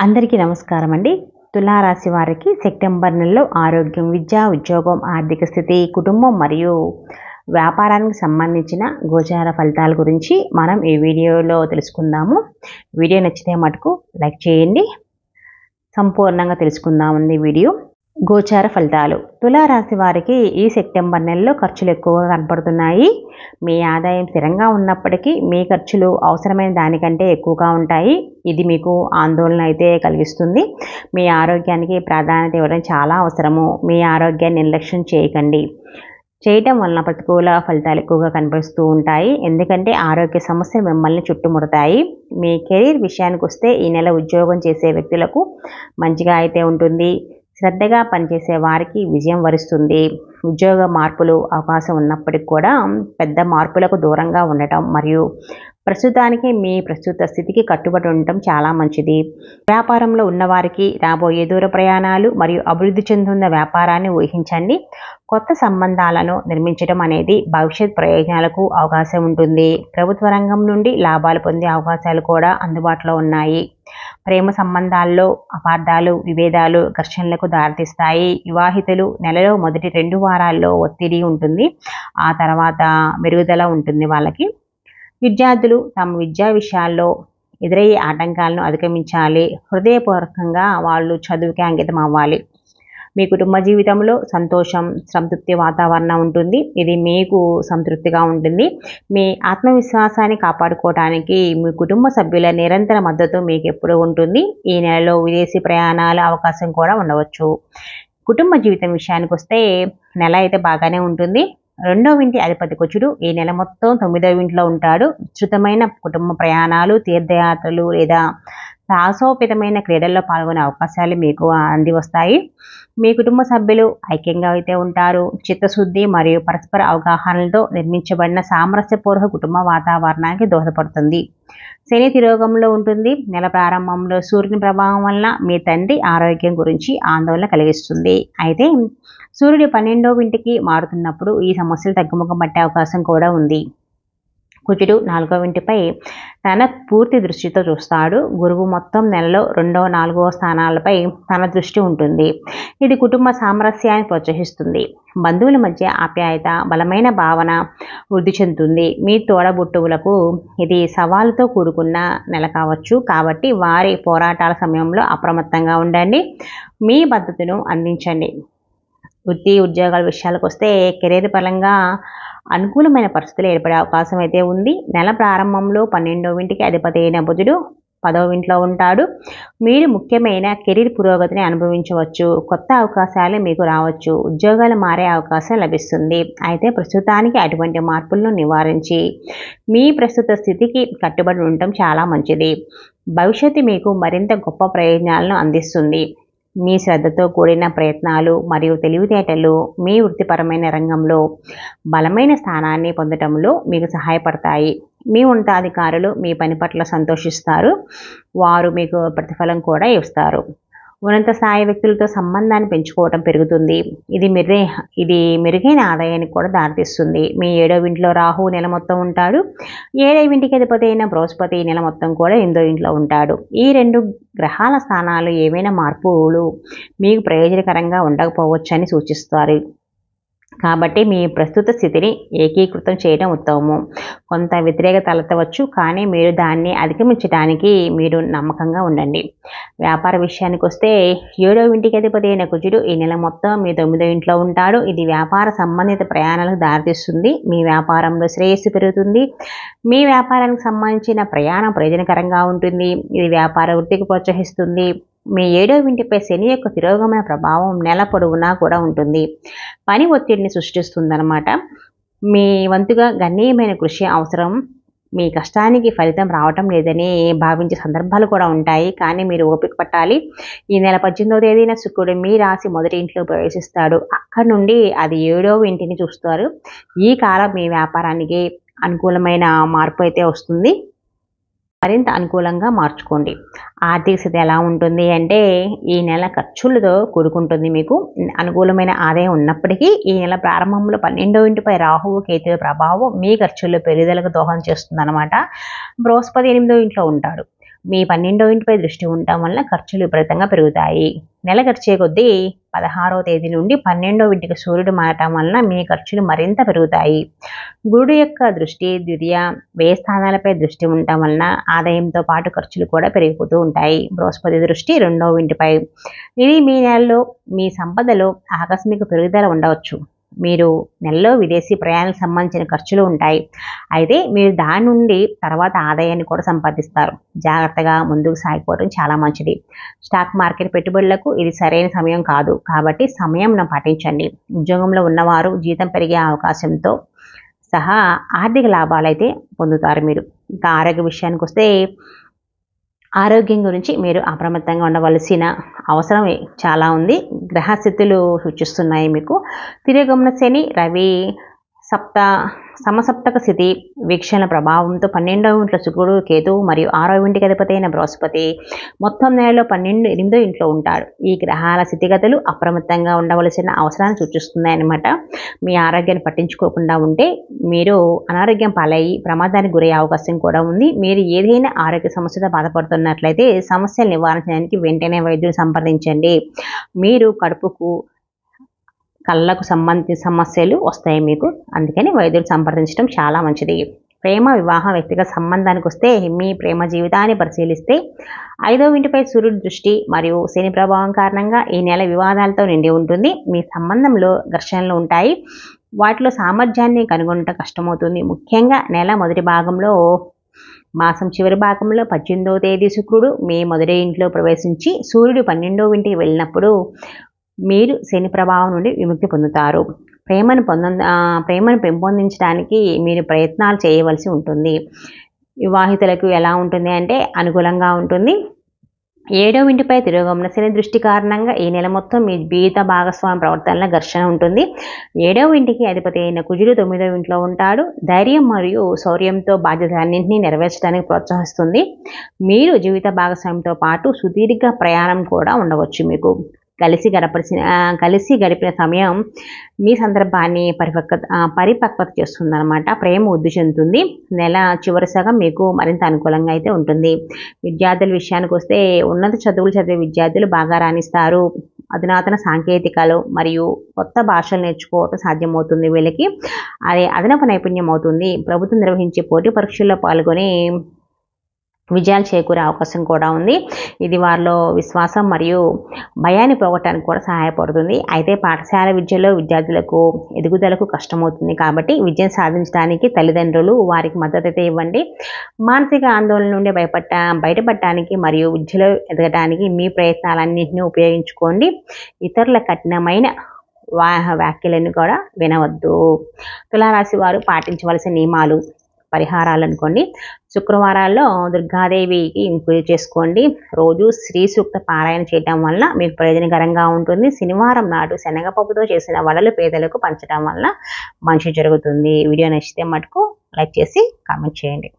అందరికీ నమస్కారం అండి. తులారాశి వారికి సెప్టెంబర్ నెలలో ఆరోగ్యం, విద్య, ఉద్యోగం, ఆర్థిక స్థితి, కుటుంబం మరియు వ్యాపారానికి సంబంధించిన గోచార ఫలితాల గురించి మనం ఈ వీడియోలో తెలుసుకుందాము. వీడియో నచ్చితే మటుకు లైక్ చేయండి. సంపూర్ణంగా తెలుసుకుందామండి వీడియో. గోచార ఫలితాలు. తులారాశి వారికి ఈ సెప్టెంబర్ నెలలో ఖర్చులు ఎక్కువగా కనపడుతున్నాయి. మీ ఆదాయం స్థిరంగా ఉన్నప్పటికీ మీ ఖర్చులు అవసరమైన దానికంటే ఎక్కువగా ఉంటాయి. ఇది మీకు ఆందోళన అయితే కలిగిస్తుంది. మీ ఆరోగ్యానికి ప్రాధాన్యత ఇవ్వడం చాలా అవసరము. మీ ఆరోగ్యాన్ని నిర్లక్ష్యం చేయకండి. చేయటం వలన ప్రతికూల ఫలితాలు ఎక్కువగా కనిపిస్తూ ఉంటాయి. ఎందుకంటే ఆరోగ్య సమస్యలు మిమ్మల్ని చుట్టుముడతాయి. మీ కెరీర్ విషయానికి వస్తే ఈ నెల ఉద్యోగం చేసే వ్యక్తులకు మంచిగా అయితే ఉంటుంది. శ్రద్ధగా పనిచేసే వారికి విజయం వరిస్తుంది. ఉద్యోగ మార్పులు అవకాశం ఉన్నప్పటికీ కూడా పెద్ద మార్పులకు దూరంగా ఉండటం మరియు ప్రస్తుతానికి మీ ప్రస్తుత స్థితికి కట్టుబడి ఉండటం చాలా మంచిది. వ్యాపారంలో ఉన్నవారికి రాబోయే దూర ప్రయాణాలు మరియు అభివృద్ధి చెందుతున్న వ్యాపారాన్ని ఊహించండి. కొత్త సంబంధాలను నిర్మించడం అనేది భవిష్యత్ ప్రయోజనాలకు అవకాశం ఉంటుంది. ప్రభుత్వ రంగం నుండి లాభాలు పొందే అవకాశాలు కూడా అందుబాటులో ఉన్నాయి. ప్రేమ సంబంధాల్లో అపార్థాలు, విభేదాలు, ఘర్షణలకు దారితీస్తాయి. వివాహితులు నెలలో మొదటి 2 వారాల్లో ఒత్తిడి ఉంటుంది. ఆ తర్వాత మెరుగుదల ఉంటుంది వాళ్ళకి. విద్యార్థులు తమ విద్యా విషయాల్లో ఎదురయ్యే ఆటంకాలను అధిగమించాలి. హృదయపూర్వకంగా వాళ్ళు చదువుకి అంకితం అవ్వాలి. మీ కుటుంబ జీవితంలో సంతోషం, సంతృప్తి వాతావరణం ఉంటుంది. ఇది మీకు సంతృప్తిగా ఉంటుంది. మీ ఆత్మవిశ్వాసాన్ని కాపాడుకోవడానికి మీ కుటుంబ సభ్యుల నిరంతర మద్దతు మీకు ఎప్పుడూ ఉంటుంది. ఈ నెలలో విదేశీ ప్రయాణాల అవకాశం కూడా ఉండవచ్చు. కుటుంబ జీవితం విషయానికి వస్తే నెల అయితే బాగానే ఉంటుంది. 2వ ఇంటి అధిపతి కుజుడు ఈ నెల మొత్తం 9వ ఇంట్లో ఉంటాడు. విస్తృతమైన కుటుంబ ప్రయాణాలు, తీర్థయాత్రలు లేదా సాహసోపేతమైన క్రీడల్లో పాల్గొనే అవకాశాలు మీకు అంది వస్తాయి. మీ కుటుంబ సభ్యులు ఐక్యంగా అయితే ఉంటారు. చిత్తశుద్ధి మరియు పరస్పర అవగాహనలతో నిర్మించబడిన సామరస్యపూర్వక కుటుంబ వాతావరణానికి దోహదపడుతుంది. శని తిరోగంలో ఉంటుంది. నెల ప్రారంభంలో సూర్యుని ప్రభావం వలన మీ తండ్రి ఆరోగ్యం గురించి ఆందోళన కలిగిస్తుంది. అయితే సూర్యుడు 12వ ఇంటికి మారుతున్నప్పుడు ఈ సమస్యలు తగ్గుముఖం పట్టే అవకాశం కూడా ఉంది. కుజుడు 4వ ఇంటిపై తన పూర్తి దృష్టితో చూస్తాడు. గురువు మొత్తం నెలలో 2వ, 4వ స్థానాలపై తన దృష్టి ఉంటుంది. ఇది కుటుంబ సామరస్యాన్ని ప్రోత్సహిస్తుంది. బంధువుల మధ్య ఆప్యాయత, బలమైన భావన వృద్ధి చెందుతుంది. మీ తోడబుట్టువులకు ఇది సవాలుతో కూడుకున్న నెల కావచ్చు. కాబట్టి వారి పోరాటాల సమయంలో అప్రమత్తంగా ఉండండి. మీ మద్దతును అందించండి. వృత్తి, ఉద్యోగాల విషయాలకు వస్తే కెరీర్ పరంగా అనుకూలమైన పరిస్థితులు ఏర్పడే అవకాశం అయితే ఉంది. నెల ప్రారంభంలో 12వ ఇంటికి అధిపతి అయిన బుధుడు 10వ ఇంట్లో ఉంటాడు. మీరు ముఖ్యమైన కెరీర్ పురోగతిని అనుభవించవచ్చు. కొత్త అవకాశాలు మీకు రావచ్చు. ఉద్యోగాలు మారే అవకాశం లభిస్తుంది. అయితే ప్రస్తుతానికి అటువంటి మార్పులను నివారించి మీ ప్రస్తుత స్థితికి కట్టుబడి ఉండటం చాలా మంచిది. భవిష్యత్తు మీకు మరింత గొప్ప ప్రయోజనాలను అందిస్తుంది. మీ శ్రద్ధతో కూడిన ప్రయత్నాలు మరియు తెలివితేటలు మీ వృత్తిపరమైన రంగంలో బలమైన స్థానాన్ని పొందడంలో మీకు సహాయపడతాయి. మీ ఉన్నతాధికారులు మీ పని పట్ల సంతోషిస్తారు. వారు మీకు ప్రతిఫలం కూడా ఇస్తారు. ఉన్నత స్థాయి వ్యక్తులతో సంబంధాన్ని పెంచుకోవడం పెరుగుతుంది. ఇది మెరుగైన ఆదాయానికి కూడా దారితీస్తుంది. మీ 7వ ఇంట్లో రాహు నెల మొత్తం ఉంటాడు. 7వ ఇంటికి అధిపతి అయిన బృహస్పతి నెల మొత్తం కూడా 8వ ఇంట్లో ఉంటాడు. ఈ 2 గ్రహాల స్థానాలు ఏవైనా మార్పులు మీకు ప్రయోజనకరంగా ఉండకపోవచ్చని సూచిస్తారు. కాబట్టి మీ ప్రస్తుత స్థితిని ఏకీకృతం చేయడం ఉత్తమము. కొంత వ్యతిరేకత తలెత్తవచ్చు, కానీ మీరు దాన్ని అధిగమించడానికి మీరు నమ్మకంగా ఉండండి. వ్యాపార విషయానికి వస్తే 7వ ఇంటికి అధిపతి అయిన కుజుడు ఈ నెల మొత్తం మీ 9వ ఇంట్లో ఉంటాడు. ఇది వ్యాపార సంబంధిత ప్రయాణాలకు దారితీస్తుంది. మీ వ్యాపారంలో శ్రేయస్సు పెరుగుతుంది. మీ వ్యాపారానికి సంబంధించిన ప్రయాణం ప్రయోజనకరంగా ఉంటుంది. ఇది వ్యాపార వృద్ధికి ప్రోత్సహిస్తుంది. మీ 7వ ఇంటిపై శని యొక్క తిరోగమన ప్రభావం నెల పొడవునా కూడా ఉంటుంది. పని ఒత్తిడిని సృష్టిస్తుందన్నమాట. మీ వంతుగా గణనీయమైన కృషి అవసరం. మీ కష్టానికి ఫలితం రావటం లేదని భావించే సందర్భాలు కూడా ఉంటాయి, కానీ మీరు ఓపిక పట్టాలి. ఈ నెల 18వ తేదీన శుక్రుడు మీ రాశి మొదటి ఇంట్లో ప్రవేశిస్తాడు. అక్కడి నుండి అది 7వ ఇంటిని చూస్తారు. ఈ కాలం మీ వ్యాపారానికి అనుకూలమైన మార్పు అయితే వస్తుంది. మరింత అనుకూలంగా మార్చుకోండి. ఆర్థిక స్థితి ఎలా ఉంటుంది అంటే ఈ నెల ఖర్చులతో కూడుకుంటుంది. మీకు అనుకూలమైన ఆదాయం ఉన్నప్పటికీ ఈ నెల ప్రారంభంలో 12వ ఇంటిపై రాహువు కేతువుల ప్రభావం మీ ఖర్చుల్లో పెరుగుదలకు దోహదం చేస్తుంది అన్నమాట. బృహస్పతి 8వ ఇంట్లో ఉంటాడు. మీ 12వ ఇంటిపై దృష్టి ఉండటం వల్ల ఖర్చులు విపరీతంగా పెరుగుతాయి. నెల గడిచే కొద్దీ 16వ తేదీ నుండి 12వ ఇంటికి సూర్యుడు మారటం వలన మీ ఖర్చులు మరింత పెరుగుతాయి. గురుడు యొక్క దృష్టి ద్వితీయ, వ్యయ స్థానాలపై దృష్టి ఉండటం వలన ఆదాయంతో పాటు ఖర్చులు కూడా పెరిగిపోతూ ఉంటాయి. బృహస్పతి దృష్టి 2వ ఇంటిపై. ఇది మీ నెలలో మీ సంపదలో ఆకస్మిక పెరుగుదల ఉండవచ్చు. మీరు నెలలో విదేశీ ప్రయాణాలకు సంబంధించిన ఖర్చులు ఉంటాయి. అయితే మీరు దాని నుండి తర్వాత ఆదాయాన్ని కూడా సంపాదిస్తారు. జాగ్రత్తగా ముందుకు సాగిపోవడం చాలా మంచిది. స్టాక్ మార్కెట్ పెట్టుబడులకు ఇది సరైన సమయం కాదు కాబట్టి సమయంను పాటించండి. ఉద్యోగంలో ఉన్నవారు జీతం పెరిగే అవకాశంతో సహా ఆర్థిక లాభాలు అయితే పొందుతారు మీరు. ఇక ఆరోగ్య విషయానికి వస్తే ఆరోగ్యం గురించి మీరు అప్రమత్తంగా ఉండవలసిన అవసరం చాలా ఉంది. గ్రహస్థితులు సూచిస్తున్నాయి మీకు. తిరోగమన శని, రవి సమసప్తక స్థితి వీక్షణ ప్రభావంతో 12వ ఇంట్లో శుక్రుడు, కేతువు మరియు 6వ ఇంటికి అధిపతి అయిన బృహస్పతి మొత్తం నెలలో 8వ ఇంట్లో ఉంటాడు. ఈ గ్రహాల స్థితిగతులు అప్రమత్తంగా ఉండవలసిన అవసరాన్ని సూచిస్తున్నాయన్నమాట. మీ ఆరోగ్యాన్ని పట్టించుకోకుండా ఉంటే మీరు అనారోగ్యం పాలయ్యి ప్రమాదానికి గురయ్యే అవకాశం కూడా ఉంది. మీరు ఏదైనా ఆరోగ్య సమస్యతో బాధపడుతున్నట్లయితే సమస్యలు నివారించడానికి వెంటనే వైద్యుని సంప్రదించండి. మీరు కడుపుకు కళ్ళకు సంబంధించిన సమస్యలు వస్తాయి మీకు. అందుకని వైద్యులు సంప్రదించడం చాలా మంచిది. ప్రేమ, వివాహం, వ్యక్తిగత సంబంధానికి వస్తే మీ ప్రేమ జీవితాన్ని పరిశీలిస్తే 5వ ఇంటిపై సూర్యుడి దృష్టి మరియు శని ప్రభావం కారణంగా ఈ నెల వివాదాలతో నిండి ఉంటుంది. మీ సంబంధంలో ఘర్షణలు ఉంటాయి. వాటిలో సామర్థ్యాన్ని కనుగొనడం కష్టమవుతుంది. ముఖ్యంగా నెల మొదటి భాగంలో మాసం చివరి భాగంలో 18వ తేదీ శుక్రుడు మీ మొదటి ఇంట్లో ప్రవేశించి సూర్యుడు 12వ ఇంటికి వెళ్ళినప్పుడు మీరు శని ప్రభావం నుండి విముక్తి పొందుతారు. ప్రేమను పెంపొందించడానికి మీరు ప్రయత్నాలు చేయవలసి ఉంటుంది. వివాహితులకు ఎలా ఉంటుంది అంటే అనుకూలంగా ఉంటుంది. 7వ ఇంటిపై తిరోగమన శని దృష్టి కారణంగా ఈ నెల మొత్తం మీ జీవిత భాగస్వామి ప్రవర్తనలో ఘర్షణ ఉంటుంది. 7వ ఇంటికి అధిపతి అయిన కుజుడు 9వ ఇంట్లో ఉంటాడు. ధైర్యం మరియు శౌర్యంతో బాధ్యతలన్నింటినీ నెరవేర్చడానికి ప్రోత్సహిస్తుంది. మీరు జీవిత భాగస్వామితో పాటు సుదీర్ఘ ప్రయాణం కూడా ఉండవచ్చు. మీకు కలిసి గడిపిన సమయం మీ సందర్భాన్ని పరిపక్వత చేస్తుందన్నమాట. ప్రేమ వృద్ధి చెందుతుంది. నెల చివరి సగం మీకు మరింత అనుకూలంగా అయితే ఉంటుంది. విద్యార్థుల విషయానికి వస్తే ఉన్నత చదువులు చదివే విద్యార్థులు బాగా రాణిస్తారు. అధునాతన సాంకేతికలు మరియు కొత్త భాషలు నేర్చుకోవటం సాధ్యమవుతుంది. వీళ్ళకి అదే అదనపు నైపుణ్యం అవుతుంది. ప్రభుత్వం నిర్వహించే పోటీ పరీక్షల్లో పాల్గొని విజయాలు చేకూరే అవకాశం కూడా ఉంది. ఇది వారిలో విశ్వాసం మరియు భయాన్ని పోగొట్టడానికి కూడా సహాయపడుతుంది. అయితే పాఠశాల విద్యలో విద్యార్థులకు ఎదుగుదలకు కష్టమవుతుంది కాబట్టి విజయం సాధించడానికి తల్లిదండ్రులు వారికి మద్దతు అయితే ఇవ్వండి. మానసిక ఆందోళన నుండి బయటపడటానికి మరియు విద్యలో ఎదగడానికి మీ ప్రయత్నాలన్నింటినీ ఉపయోగించుకోండి. ఇతరుల కఠినమైన వ్యాఖ్యలను కూడా వినవద్దు. తులారాశి వారు పాటించవలసిన నియమాలు, పరిహారాలు అనుకోండి. శుక్రవారాల్లో దుర్గాదేవికి పూజ చేసుకోండి. రోజు శ్రీ సూక్త పారాయణ చేయడం వల్ల మీకు ప్రయోజనకరంగా ఉంటుంది. శనివారం నాడు శనగపప్పుతో చేసిన వడలు పేదలకు పంచడం వల్ల మంచి జరుగుతుంది. వీడియో నచ్చితే మటుకు లైక్ చేసి కామెంట్ చేయండి.